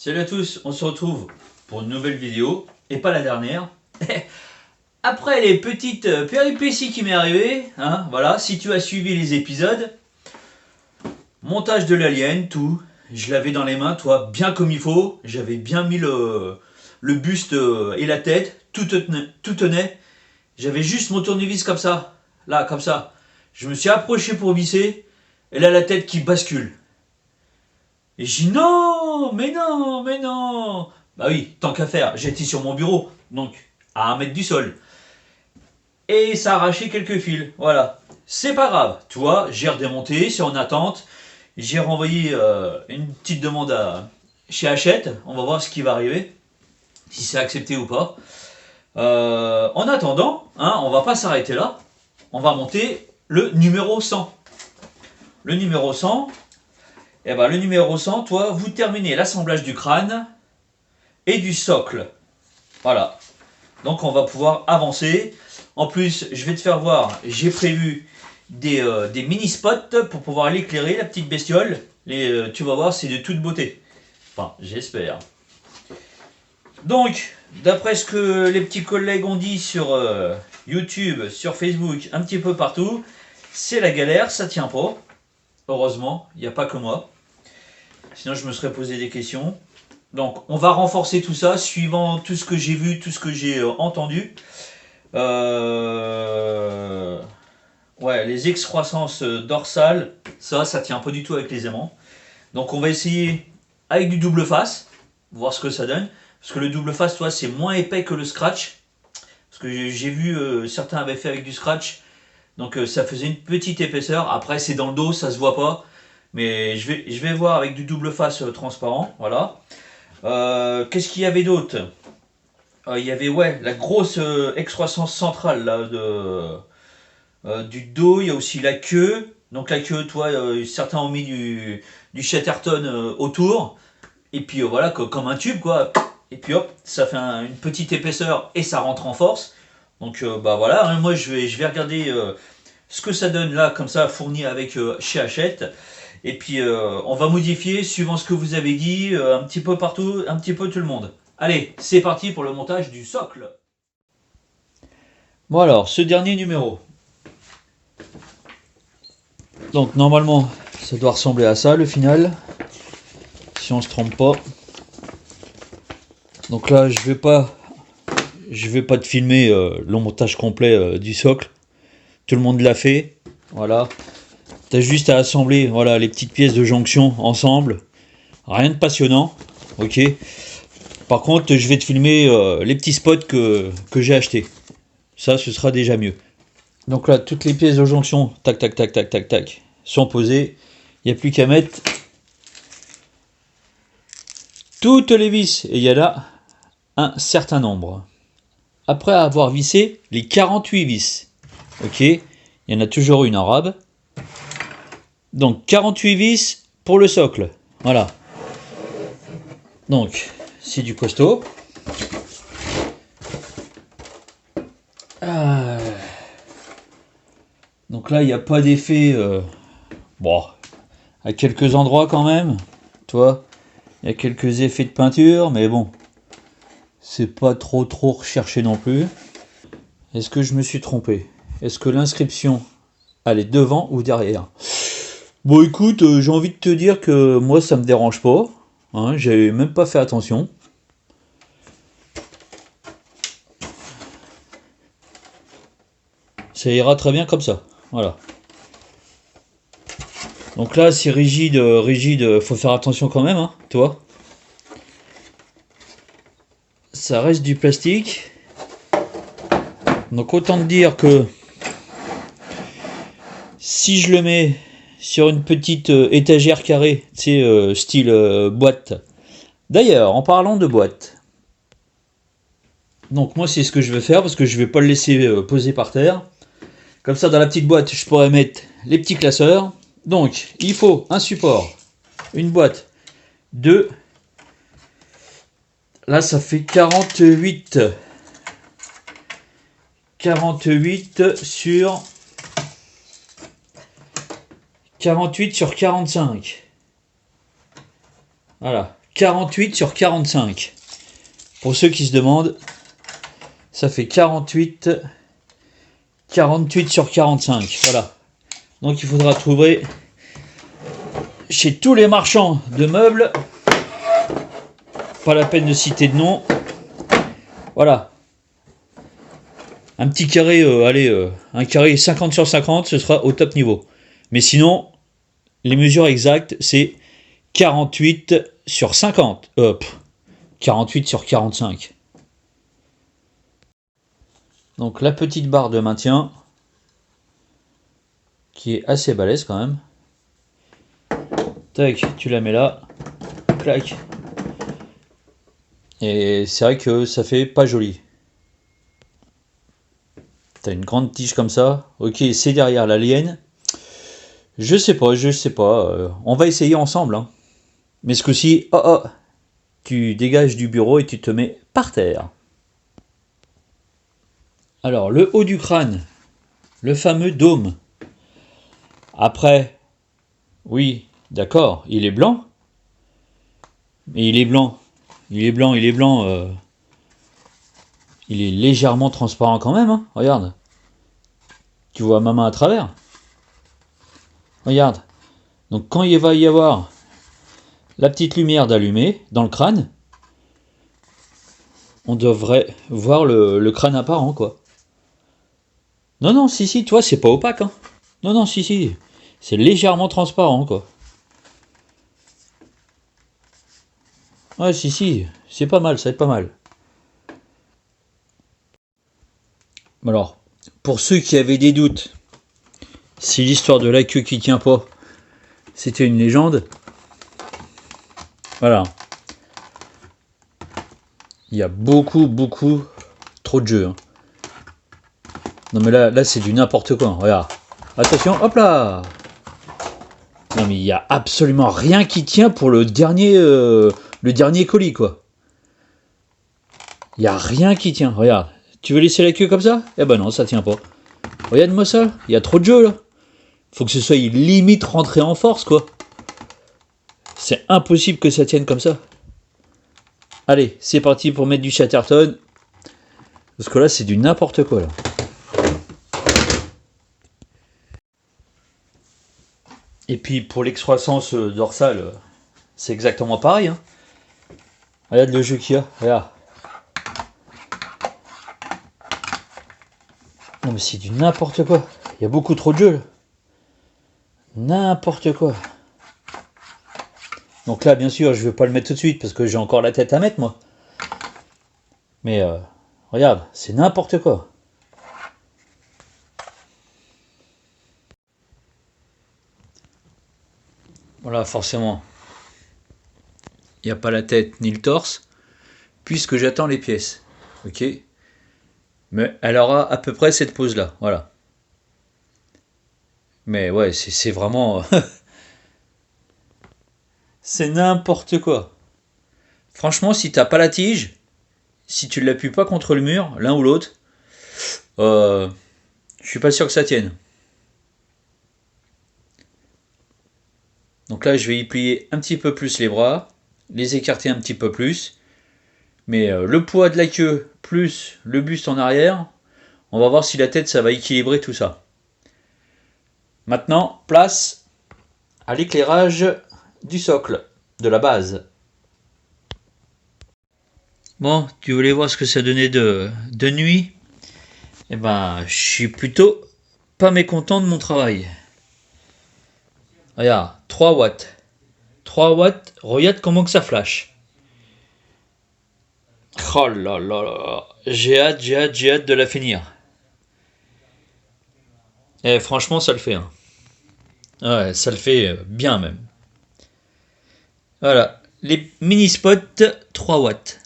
Salut à tous, on se retrouve pour une nouvelle vidéo, et pas la dernière. Après les petites péripéties qui m'est arrivé, hein, voilà, si tu as suivi les épisodes, montage de l'alien, tout, je l'avais dans les mains, toi, bien comme il faut, j'avais bien mis le buste et la tête, tout tenait, j'avais juste mon tournevis comme ça, là, comme ça. Je me suis approché pour visser, et là la tête qui bascule. Et j'ai dit non, mais non, mais non. Bah oui, tant qu'à faire, j'étais sur mon bureau, donc à 1 mètre du sol. Et ça a arraché quelques fils, voilà. C'est pas grave, tu vois, j'ai redémonté, c'est en attente. J'ai renvoyé une petite demande chez Hachette, on va voir ce qui va arriver, si c'est accepté ou pas. En attendant, hein, on va pas s'arrêter là, on va monter le numéro 100. Le numéro 100, eh ben, le numéro 100, toi, vous terminez l'assemblage du crâne et du socle. Voilà. Donc on va pouvoir avancer. En plus, je vais te faire voir, j'ai prévu des mini-spots pour pouvoir l'éclairer, la petite bestiole. Tu vas voir, c'est de toute beauté. Enfin, j'espère. Donc, d'après ce que les petits collègues ont dit sur YouTube, sur Facebook, un petit peu partout, c'est la galère, ça tient pas. Heureusement, il n'y a pas que moi. Sinon, je me serais posé des questions. Donc, on va renforcer tout ça, suivant tout ce que j'ai vu, tout ce que j'ai entendu. Ouais, les excroissances dorsales, ça tient pas du tout avec les aimants. Donc, on va essayer avec du double face, voir ce que ça donne. Parce que le double face, toi, c'est moins épais que le scratch. Parce que j'ai vu, certains avaient fait avec du scratch. Donc, ça faisait une petite épaisseur. Après, c'est dans le dos, ça se voit pas. Mais je vais voir avec du double face transparent. Voilà. Qu'est-ce qu'il y avait d'autre? Il y avait ouais, la grosse excroissance centrale là, du dos. Il y a aussi la queue. Donc la queue, toi, certains ont mis du Chatterton autour. Et puis voilà, comme un tube quoi. Et puis hop, ça fait une petite épaisseur et ça rentre en force. Donc bah voilà, hein, moi je vais regarder ce que ça donne là, comme ça, fourni avec chez Hachette. Et puis on va modifier suivant ce que vous avez dit, un petit peu partout, un petit peu tout le monde. Allez, c'est parti pour le montage du socle. Bon alors, ce dernier numéro. Donc normalement, ça doit ressembler à ça le final. Si on se trompe pas. Donc là, je vais pas te filmer le montage complet du socle. Tout le monde l'a fait. Voilà. T'as juste à assembler voilà, les petites pièces de jonction ensemble. Rien de passionnant. Ok. Par contre, je vais te filmer les petits spots que j'ai achetés. Ça, ce sera déjà mieux. Donc là, toutes les pièces de jonction, tac, tac, tac, tac, tac, tac, sont posées. Il n'y a plus qu'à mettre toutes les vis. Et il y en a un certain nombre. Après avoir vissé les 48 vis. Ok. Il y en a toujours une arabe. Donc 48 vis pour le socle. Voilà. Donc, c'est du costaud. Ah. Donc là, il n'y a pas d'effet. Bon, à quelques endroits quand même. Tu vois, il y a quelques effets de peinture, mais bon, c'est pas trop recherché non plus. Est-ce que je me suis trompé? Est-ce que l'inscription, elle est devant ou derrière? Bon, écoute, j'ai envie de te dire que moi, ça me dérange pas. Hein, j'ai même pas fait attention. Ça ira très bien comme ça. Voilà. Donc là, c'est rigide, rigide, faut faire attention quand même, hein, tu vois. Ça reste du plastique. Donc autant te dire que si je le mets sur une petite étagère carrée, tu sais, style boîte. D'ailleurs, en parlant de boîte, donc moi c'est ce que je vais faire parce que je vais pas le laisser poser par terre. Comme ça, dans la petite boîte, je pourrais mettre les petits classeurs. Donc, il faut un support, une boîte, deux. Là, ça fait 48 sur 48 sur 45. Voilà, 48 sur 45. Pour ceux qui se demandent, ça fait 48 sur 45. Voilà. Donc il faudra trouver chez tous les marchands de meubles. Pas la peine de citer de nom. Voilà. Un petit carré, un carré 50 sur 50, ce sera au top niveau. Mais sinon, les mesures exactes, c'est 48 sur 50. 48 sur 45. Donc la petite barre de maintien, qui est assez balèze quand même. Tac, tu la mets là. Clac. Et c'est vrai que ça fait pas joli. T'as une grande tige comme ça. Ok, c'est derrière l'alien. Je sais pas. On va essayer ensemble. Hein. Mais ce coup-ci, tu dégages du bureau et tu te mets par terre. Alors, le haut du crâne. Le fameux dôme. Après, oui, d'accord, il est blanc. Mais il est blanc. Il est blanc. Il est légèrement transparent quand même, hein. Regarde. Tu vois ma main à travers. Regarde. Donc quand il va y avoir la petite lumière d'allumée dans le crâne, on devrait voir le crâne apparent, quoi. Non, si, toi, c'est pas opaque, hein. Non, si. C'est légèrement transparent, quoi. Ouais, si, c'est pas mal, ça va être pas mal. Alors, pour ceux qui avaient des doutes, si l'histoire de la queue qui tient pas, c'était une légende, voilà. Il y a beaucoup trop de jeux. Hein. Non mais là c'est du n'importe quoi. Regarde. Attention, hop là. Non mais il y a absolument rien qui tient pour le dernier colis, quoi. Il y a rien qui tient. Regarde. Tu veux laisser la queue comme ça? Eh ben non, ça tient pas. Regarde-moi ça. Il y a trop de jeux là. Faut que ce soit limite rentré en force, quoi. C'est impossible que ça tienne comme ça. Allez, c'est parti pour mettre du Chatterton. Parce que là, c'est du n'importe quoi, là. Et puis, pour l'excroissance dorsale, c'est exactement pareil. Hein. Regarde le jeu qu'il y a. Regarde. Non, mais c'est du n'importe quoi. Il y a beaucoup trop de jeux, là. N'importe quoi. Donc là, bien sûr, je ne vais pas le mettre tout de suite parce que j'ai encore la tête à mettre, moi. Mais regarde, c'est n'importe quoi. Voilà, forcément. Il n'y a pas la tête ni le torse, puisque j'attends les pièces. Ok. Mais elle aura à peu près cette pose-là. Voilà. Mais ouais, c'est vraiment... c'est n'importe quoi. Franchement, si t'as pas la tige, si tu ne l'appuies pas contre le mur, l'un ou l'autre, je suis pas sûr que ça tienne. Donc là, je vais y plier un petit peu plus les bras, les écarter un petit peu plus. Mais le poids de la queue plus le buste en arrière, on va voir si la tête, ça va équilibrer tout ça. Maintenant, place à l'éclairage du socle, de la base. Bon, tu voulais voir ce que ça donnait de nuit? Eh ben, je suis plutôt pas mécontent de mon travail. Regarde, 3 watts. 3 watts, regarde comment que ça flash. Oh là là là, j'ai hâte de la finir. Et franchement, ça le fait. Hein. Ouais, ça le fait bien même. Voilà, les mini spots 3 watts.